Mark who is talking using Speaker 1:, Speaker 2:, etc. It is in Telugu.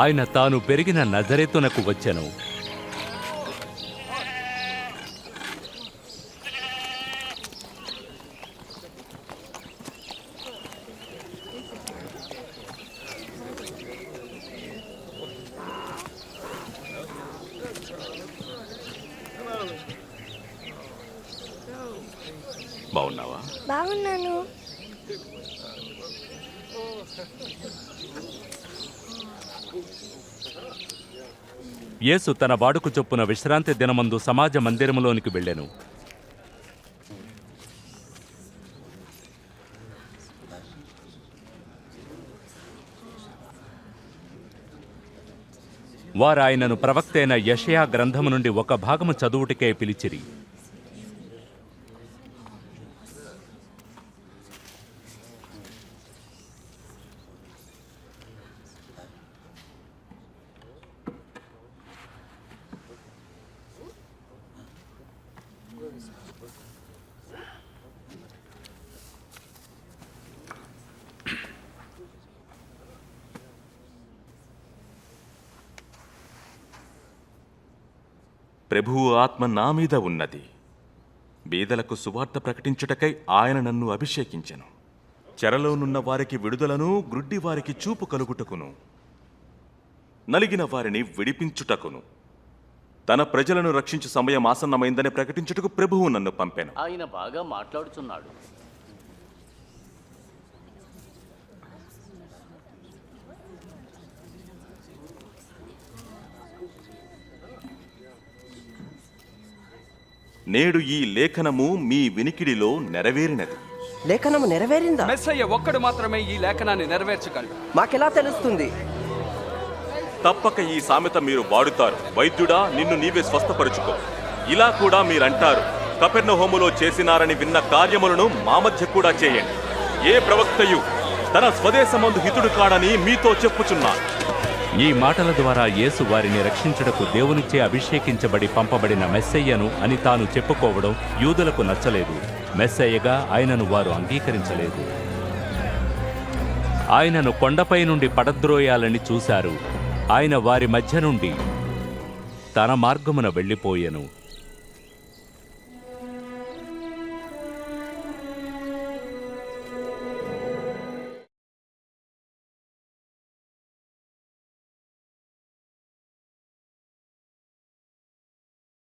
Speaker 1: ఆయన తాను పెరిగిన నజరేతునకు వచ్చెను.
Speaker 2: బాగున్నావా?
Speaker 3: బాగున్నాను.
Speaker 1: యేసు తన వాడుక చొప్పున విశ్రాంతి దినమందు సమాజ మందిరములోనికి వెళ్ళెను. వారాయనను ప్రవక్త అయిన యెషయా గ్రంథము నుండి ఒక భాగము చదువుటికే పిలిచిరి.
Speaker 2: ప్రభువు ఆత్మ నా మీద ఉన్నది. బీదలకు సువార్త ప్రకటించుటకై ఆయన నన్ను అభిషేకించెను. చెరలోనున్న వారికి విడుదలను, గ్రుడ్డి వారికి చూపు కలుగుటకును, నలిగిన వారిని విడిపించుటకును, తన ప్రజలను రక్షించు సమయం ఆసన్నమైందని ప్రకటించుటకు ప్రభువు నన్ను పంపెను.
Speaker 4: ఆయన బాగా మాట్లాడుతున్నాడు.
Speaker 2: నేడు ఈ లేఖనము మీ వినికిడిలో నెరవేరినది.
Speaker 5: లేఖనము నెరవేరిందా?
Speaker 6: మెస్సయ్య ఒక్కడు మాత్రమే ఈ లేఖనాన్ని నెరవేర్చగలడు.
Speaker 5: మాకెలా తెలుస్తుంది?
Speaker 2: తప్పక ఈ సామెత మీరు వాడుతారు, వైద్యుడా నిన్ను నీవే స్వస్థపరుచుకో. ఇలా కూడా మీరంటారు, కపెర్నహూములో చేసినారని విన్న కార్యములను మా మధ్య కూడా చేయండి. ఏ ప్రవక్తయు తన స్వదేశమందు హితుడు కాడని మీతో చెప్పుచున్నాను.
Speaker 1: ఈ మాటల ద్వారా యేసు వారిని రక్షించుటకు దేవునిచే అభిషేకించబడి పంపబడిన మెస్సయ్యను అని తాను చెప్పుకోవడం యూదులకు నచ్చలేదు. మెస్సయ్యగా ఆయనను వారు అంగీకరించలేదు. ఆయనను కొండపై నుండి పడద్రోయాలని చూశారు. ఆయన వారి మధ్య నుండి తన మార్గమున వెళ్ళిపోయెను.